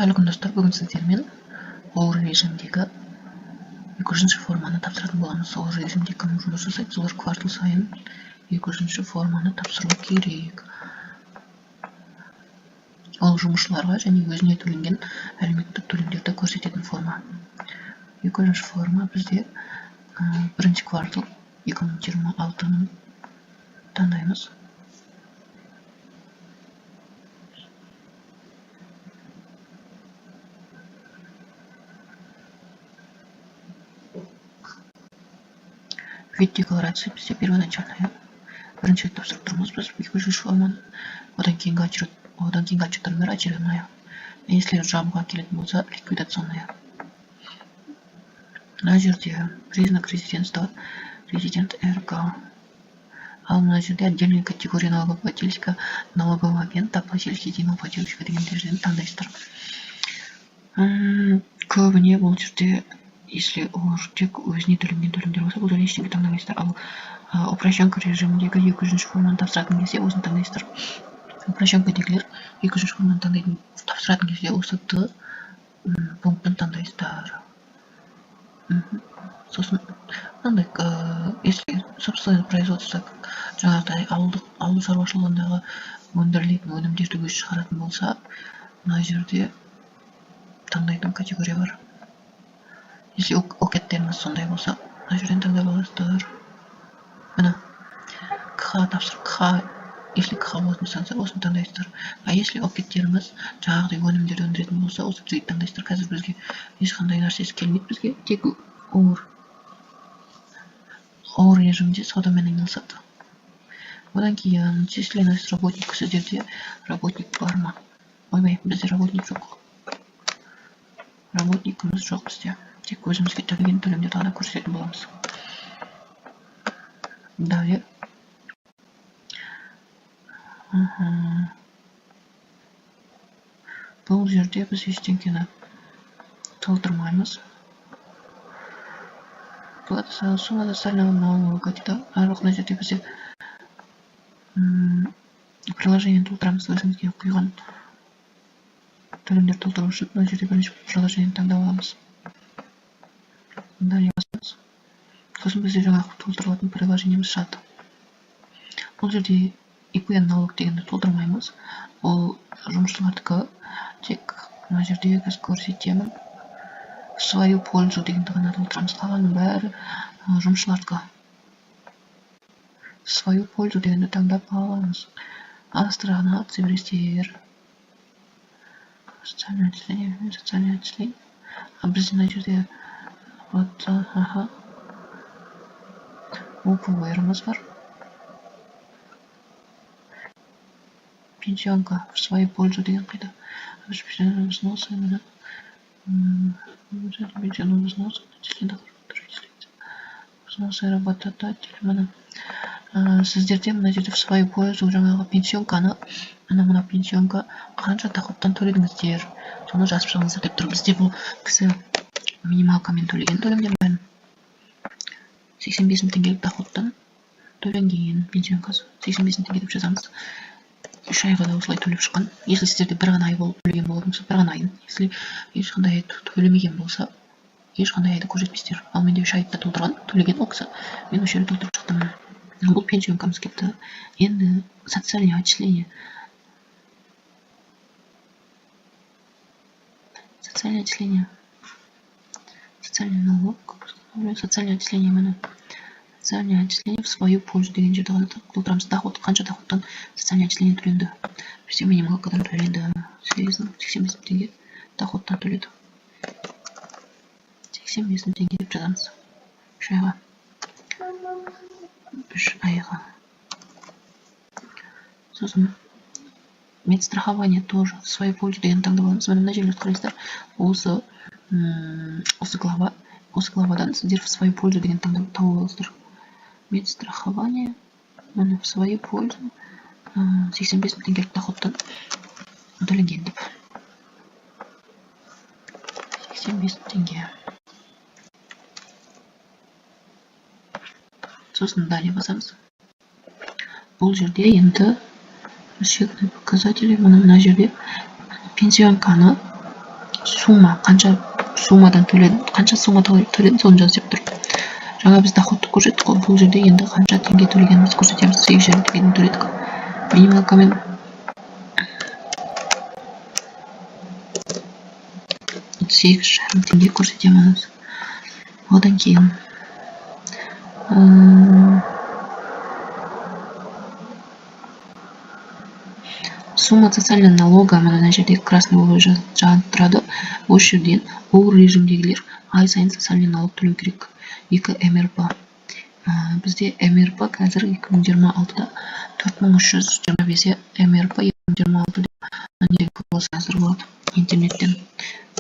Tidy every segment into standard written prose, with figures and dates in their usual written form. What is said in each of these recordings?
Қайырлы күн достар, бүгін сіздермен ауыр режимдегі 2-ші форманы тапсыратын боламыз. Ауыр режимде кім жұмыс жасайды, солар квартал сайын 2-ші форманы тапсыру керек. Ол жұмысшыларға және өзіне төленген әлеуметтік төлемдерді көрсететін форма. 2-ші форма бізде 1-ші квартал 2026-ны таңдаймыз. Вид декларации бізде первоначальная. Бірінші рет тапсырып тұрмыз біз 2-ші форманы. Одан кейінгі отчеттар очередная. Если жабуға келетін болса, ликвидационная. Мына жерде признак резидентства, резидент РК. Ал мына жерде отдельная категория налогоплательщика, налогового агента, плательщик единого плательщика дегендерден таңдайсыздар. Көбіне бұл жерде, если олар тек өзіне төленген төлемдер болса, бұл ештеңе таңдамайсыздар. Ал упрощенка режиміндегі 2-ші форманы тапсыратын кезде осыны таңдайсыздар. Упрощенкадегілер 2-ші форманы тапсыратын кезде осы Т пунктын таңдайсыздар. Сосын мынандай, если собственное производство жаңағыдай ауыл шаруашылығындағы өндірілетін өнімдерді өзі шығаратын болса, мына жерде таңдайтын категория бар. Если океттеріміз сондай болса, мына жерден таңдап аласыздар. Мына КХ тапсырып, КХ, если КХ болатын болса, осыны таңдайсыздар. А если океттеріміз жаңағыдай өнімдерді өндіретін болса, осы түзейді таңдайсыздар. Қазір бізге ешқандай нәрсесі келмейді, бізге тек ауыр режимде саудамен айналысады. Одан кейін численность работник, сіздерде работник бар ма? Ойбай, бізде работник жоқ. Работникіміз жоқ бізде. Тек өзімізге төлеген төлемдерді ғана көрсететін боламыз. Далее. Бұл жерде біз ештеңкені толтырмаймыз. Сумма социального налога дейді. Арлық мына жерде бізде приложение толтырамыз, өзімізге құйған төлемдер толтыру үшін. Мына жерде бірінші приложение таңдап аламыз. Далее басамыз. Сосын бізде жаңағы толтырылатын приложениеміз шығады. Бұл жерде ИП налог дегенді толтырмаймыз. Ол жұмысшылардікі. Тек мына жерде біз көрсетемін. В свою пользу дегенді ғана толтырамыз. Қалғанның бәрі жұмысшылардікі. В свою пользу дегенді таңдап аламыз. Страна, цифрестер. Социальное отчисление. А бізде мына жерде УПВРіміз бар. Пенсионка в свою пользу деген қайда. Пенсионный взнос, именно. Пенсионный взнос, взносы работодателя. Сіздерде мына жерде в свою пользу жаңағы пенсионканы, мына пенсионка қанша доходтан төледіңіздер, соны жазып шығыңыздар деп тұр. Бізде бұл кісі минималкамен төлеген төлемдер бәрін 85 мың теңгелік доходтан төленген пенсионкасы 85 мың теңге деп жазамыз. 3 айға да осылай төлеп шыққан. Если сіздерде бір ғана ай болып төлеген болатын болса, бір ғана айын. Если ешқандай ай төлемеген болса, ешқандай айды көрсетпейсіздер. Ал менде 3 айда толтырған, төлеген оқса, мен осы жерде толтырып шықтым. Бұл пенсионкамыз кетті. Енді социальное отчисление. Социальное отчисление. Социальный налог. Социальное отчисление мені. Социальное отчисление в свою пользу деген жерді ғана толтырамыз. Доход, қанша доходтан социальное отчисление төленді. Бізде минималкадан төленді. 85 мың теңге доходтан төледі. 85 мың теңге деп жазамыз. 3 айға. 3 айға. Сосын медстрахование тоже в свою пользу деген таңдап аламыз. Мына жерлерді қарайсыздар. Осы главадан сіздер в свою пользу деген таңдап тауып аласыздар. Медстрахование в свою пользу 85 мың теңгелік доходтан төленген деп. 85 мың теңге. Сосын далее басамыз. Бұл жерде енді расчетные показатели мына жерде пенсионканы сумма қанша суммадан төледім, қанша сумма төледім, соны жазып тұр. Жаңа біз доходты көрсеттік қой, бұл жерде енді қанша теңге төлегенімізді көрсетеміз. 8,5 теңгеден төледік. Минимал коммент 8,5 теңге көрсетеміз. Одан кейін сумма социального налога мына жерде красный болып жанып тұрады. Осы жерден бұл режимдегілер ай сайын социальный налог төлеу керек. 2 МРП. Бізде МРП қазір 2026-да 4325 МРП 2026-да не көз қазір болады интернеттен.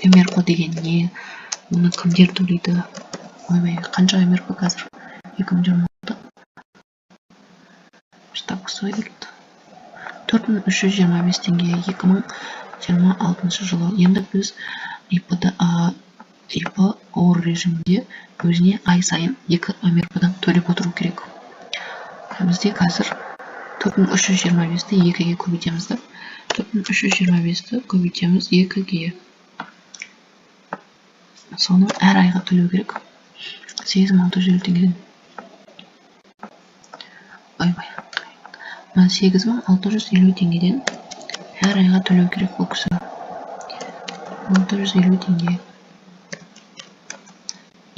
МРП деген не? Оны кімдер төлейді? Ойбай, қанша МРП қазір 2026-да? Штаб қысойды. 4325 теңге 2026 жылы. Енді біз ИП ОР режимде өзіне ай сайын 2 МРП-дан төлеп отыру керек. Бізде қазір 4325-ті 2-ге көбейтеміз. 4325-ті көбейтеміз 2-ге. Соны әр айға төлеу керек. 8650 теңгеден. Ойбай. 8650 теңгеден әр айға төлеу керек бұл кісі. 650 теңге.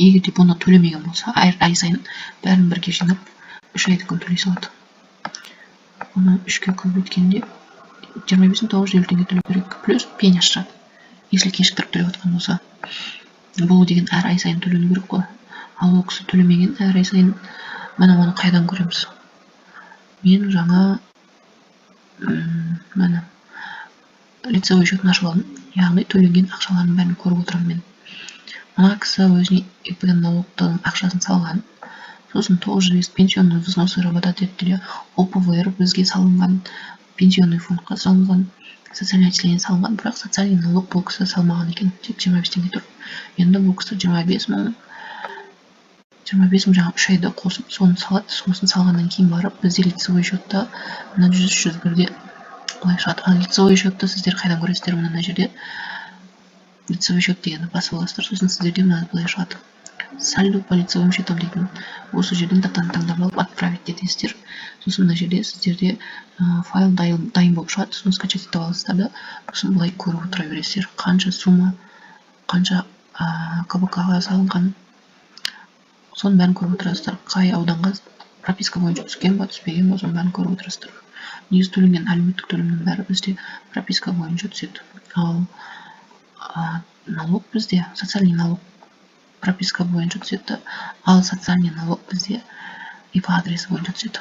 Егер де бұны төлемеген болса, ай сайын бәрін бірге жинап 3 айды күн төлей салады. Оны 3-ге көбейткенде 25950 теңге төлеу керек. Плюс пеня шығады. Если кешіктіріп төлеп отқан болса, бұл деген әр ай сайын төлену керек қой. Ал ол кісі төлемеген әр ай сайын мына оны қайдан көреміз? Мен жаңа мына лицевой счетын ашып алдым. Яғни төленген ақшалардың бәрін көріп отырамын мен. Мына кісі өзіне ИП налогтың ақшасын салған. Сосын 900 пенсионный взносы работодателя для ОПВР бізге салынған, пенсионный фондқа салынған, социальный отчисление салынған, бірақ социальный налог бұл кісі салмаған екен. Тек 25 теңге тұр. Енді бұл кісі 25 мың жаңа 3 айда қосып, соны салады. Сосын салғаннан кейін барып, бізде лицевой счетта мына 100-101-де былай шығады. Ал лицевой счетты сіздер қайдан көресіздер? Мына жерде лицевой счет дегенді басып аласыздар. Сосын сіздерде мына былай шығады. Сальдо по лицевым счетам дейтін. Осы жерден датаны таңдап алып отправить етесіздер. Сосын мына жерде сіздерде файл дайын болып шығады. Соны скачать етіп аласыздар да, сосын былай көріп отыра бересіздер. Қанша сумма, қанша КБК-ға салынған, соның бәрін көріп отырасыздар. Қай ауданға прописка бойынша түскен ба, түспеген ба, соның бәрін көріп отырасыздар. Негізі төленген әлеуметтік төлемнің бәрі бізде прописка бойынша түседі. Ал налог бізде социальный налог прописка бойынша түседі. Ал социальный налог бізде ИП адресі бойынша түседі.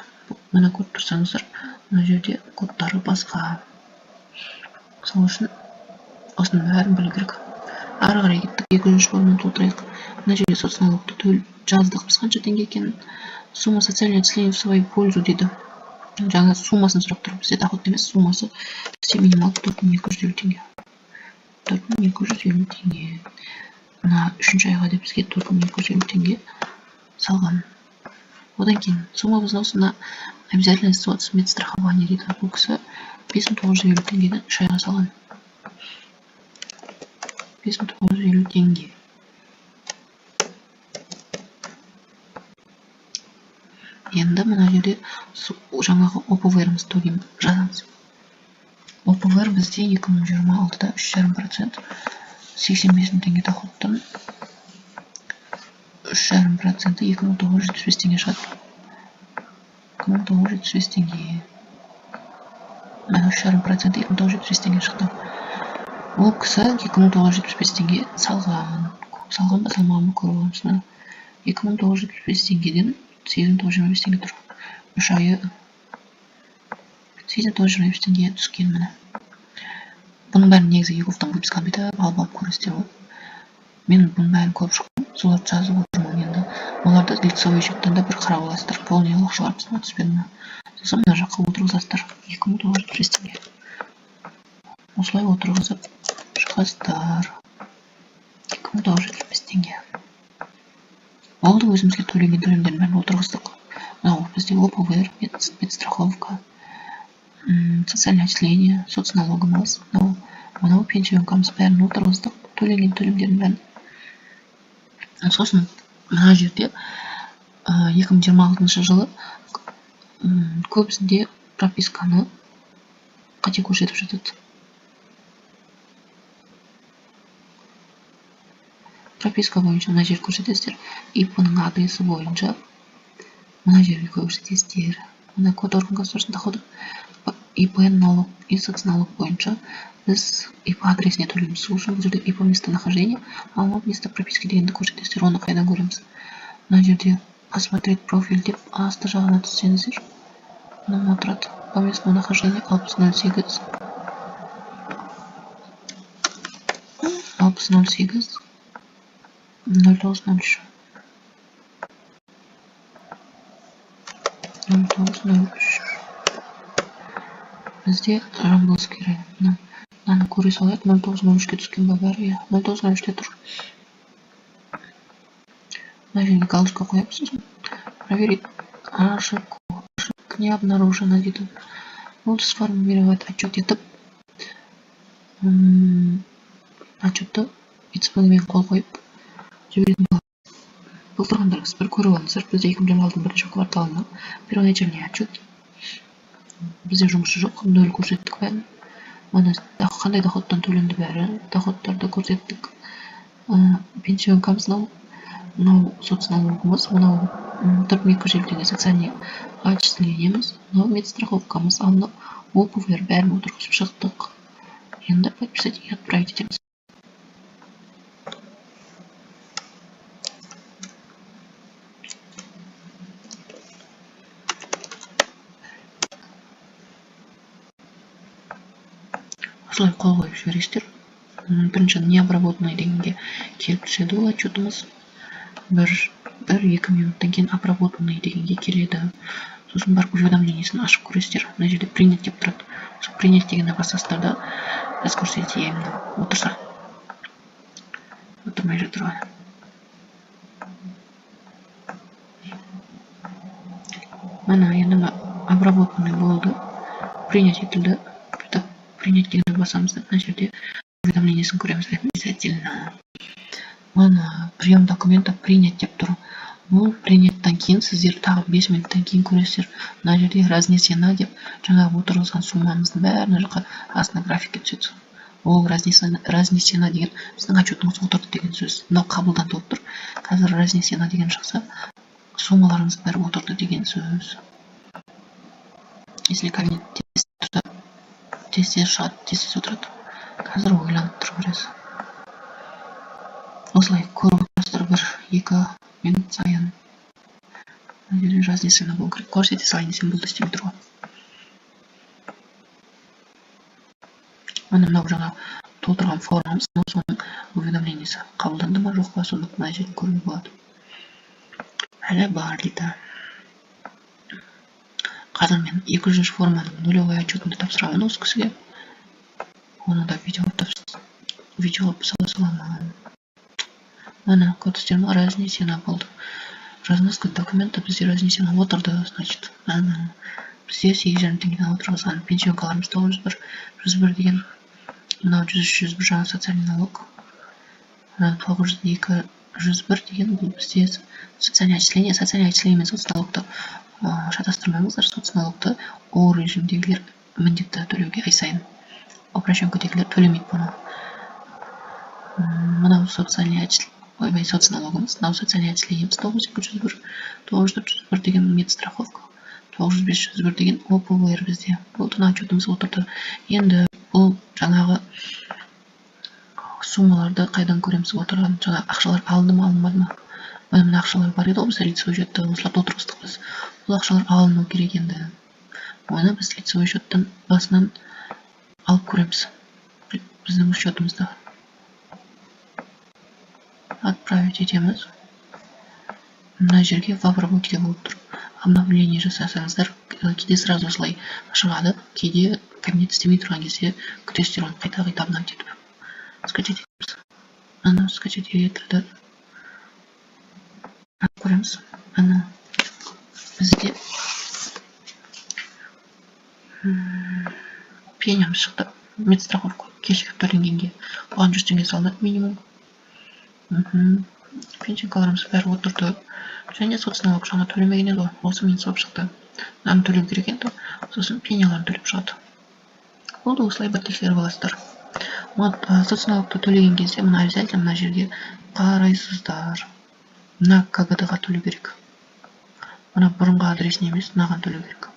Мына көріп тұрсаңыздар, мына жерде кодтары басқа. Сол үшін осының бәрін білу керек. Ары қарай кеттік, 200 форманы толтырайық. Мына жерде соцналогты жаздық. Біз қанша теңге екенін, сумма социальное отчисление в свою пользу дейді. Жаңа суммасын сұрап тұр. Бізде доход емес, суммасы бізде минимал 4250 теңге. 4250 теңге. Мына 3-ші айға деп бізге 4250 теңге салған. Одан кейін сумма взносына обязательно ситуация медстрахования дейді. Бұл кісі 5950 теңгені 3 айға салған. 5950 теңге. Енді мына жерде жаңағы ОПВР-іміз төлейміз, жазамыз. ОПВР бізде 2026-да 3,5%, 85 теңге доходтан 3,5% 2975 теңге шығады. 2975 теңге. Мына 3,5% 2975 теңге шықты. Ол кісі 2975 теңге салған ба, салмаған ба көріп аламыз. 2975 теңгеден 8925 теңге тұр. 3 айы 8925 теңге түскен міне. Бұның бәрін негізі егофтан выписканы беті алып көресіздер ғой. Мен бұның бәрін көріп шықтым, соларды жазып отырмын енді. Оларды лицевой счеттан да бір қарап аласыздар. Полный алушылар біздің түспені. Сосын мына жаққа отырғызасыздар. 2925 теңге. Осылай отырғызып шығасыздар. 2925 теңге. Болды, өзімізге төленген төлемдерін бәрін отырғыздық. Мынау бізде ОПВР, медстраховка, социальное отчисление, соцналогымыз, мынау пенсионкамыз бәрін отырғыздық. төленген төлемдердің бәрін. Сосын мына жерде 2026 жылы көбісінде прописканы қате көрсетіп жатады. Прописка бойынша мына жер көрсетесіздер. ИП-ның адресі бойынша мына жерге көрсетесіздер. Мына код орган государственных доходов ИП налог и соцналог бойынша біз ИП адресіне төлейміз. Сол үшін бұл жерде ИП местонахождение, ал место прописки дегенді көрсетесіздер. Оны қайдан көреміз? Мына жерде посмотреть профиль деп асты жағына түссеңіздер, мына отырады. По местному нахождению 6008 6008 0903 0903 бізде Жамбылский район. Мынаны көре салайық. 0903-ке түскен ба бәрі? 0903-те тұр. Мына жерге галочка қоямыз. Проверить ошибку не обнаружено дейді. Буду сформировать отчет етіп отчетты итспегімен қол қойып жіберетін болады. Бұл тұрғандарыңыз бір көріп алыңыздар. Бізде 2026 бірінші кварталында первоначальный отчет. Бізде жұмысшы жоқ, 0 көрсеттік бәрін. Мына қандай доходтан төленді бәрі, доходтарды көрсеттік. Пенсионкамыз мынау соцналогымыз, мынау 4250 социальный отчислениеміз, мынау медстраховкамыз, ал мынау ОПВР бәрін отырғызып шықтық. Енді подписать и отправить етеміз. Осылай қол қойып жібересіздер. Бірінші необработанный дегенге келіп түседі ол отчетымыз. 1-2 минуттан кейін обработанный дегенге келеді. Сосын барып уведомлениесін ашып көресіздер. Мына жерде принять деп тұрады. Сол принять дегенді басасыздар да біз көрсетейін. Отырса. Отырмай жатыр ғой. Мына енді обработанный болды. Принять етілді. Принять дегенді басамыз да мына жерде уведомлениесін көреміз обязательно. Мына прием документа принять деп тұр. Бұл приняттан кейін сіздер тағы 5 минуттан кейін көресіздер. Мына жерде разнесена деп жаңағы отырғызған суммамыздың бәрін жаққа астына графикке түседі. Ол разнесена деген біздің отчетымыз отырды деген сөз. Мынау қабылданды болып тұр. Қазір разнесена деген шықса, суммаларыңыз бәрі отырды деген сөз. Если кабинет тез шығады, тез отырады. Қазір ойланып тұр біраз. Осылай көріп отырсыздар 1-2 минут сайын. Мына жерде разнесена болу керек. Көрсете салайын десем бұл да істемей тұр ғой. Мына мынау жаңа толтырған формамыз, соның уведомлениесі қабылданды ма жоқ па, соны мына жерде көруге болады. Әлі бар дейді. Қазір мен 200 форманың нулевой отчетымды тапсырамын осы кісіге. Оны да видео сала саламын. Мына көрсеттерім разнесена болды. Разноска документа бізде разнесена отырды, значит. Бізде 8,5 теңгеден отырғызған пенсионкаларымыз 901 деген. Мынау 101 жаңа социальный налог. 902 101 деген бұл бізде социальный отчисление. Социальный отчисление мен соцналогты шатастырмаңыздар. Соцналогты о режимдегілер міндетті төлеуге ай сайын. Упрощенкадегілер төлемейді бұны. Мынау социальный отчисление, соцналогымыз, мынау социальный отчислениеміз 901 901 деген медстраховка, 905 101 деген ОПВР бізде. Болды, отчетымыз отырды. Енді бұл жаңағы суммаларды қайдан көреміз отырған, жаңа ақшалар алынды ма, алынбады ма? Мына ақшалар бар еді, біз лицевой счетта осылап отырғыздық біз. Бұл ақшалар алыну керек енді. Оны біз лицевой счеттан басынан алып көреміз. Біздің счетымызда. Отправить етеміз. Мына жерге в обработке болып тұр. Обновление жасасаңыздар, кейде сразу осылай шығады, кейде кабинет істемей тұрған кезде күтесіздер оны қайта обновить етіп. Скачать етеміз. Ана скачать етілді. Көреміз. Ана бізде пенямыз шықты. Медстраховка. кешігіп төленгенге оған 100 теңге салынады минимум. Пенсинкаларымыз бәрі отырды. Және соцналог жаңа төлемеген еді ғой, осы мен сұрап шықты. Мынаны төлеу керек енді, сосын пеняларын төлеп шығады. Болды, осылай бір тексеріп аласыздар. Соцналогты төлеген кезде мына обязательно мына жерге қарайсыздар. Мына КГД-ға төлеу керек. Мына бұрынғы адресіне емес, мынаған төлеу керек.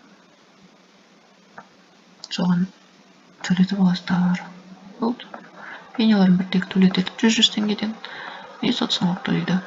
Соған төлетіп аласыздар. Болды. Пеняларын бір тек төлетеді 100 теңгеден. И соцналог төлейді.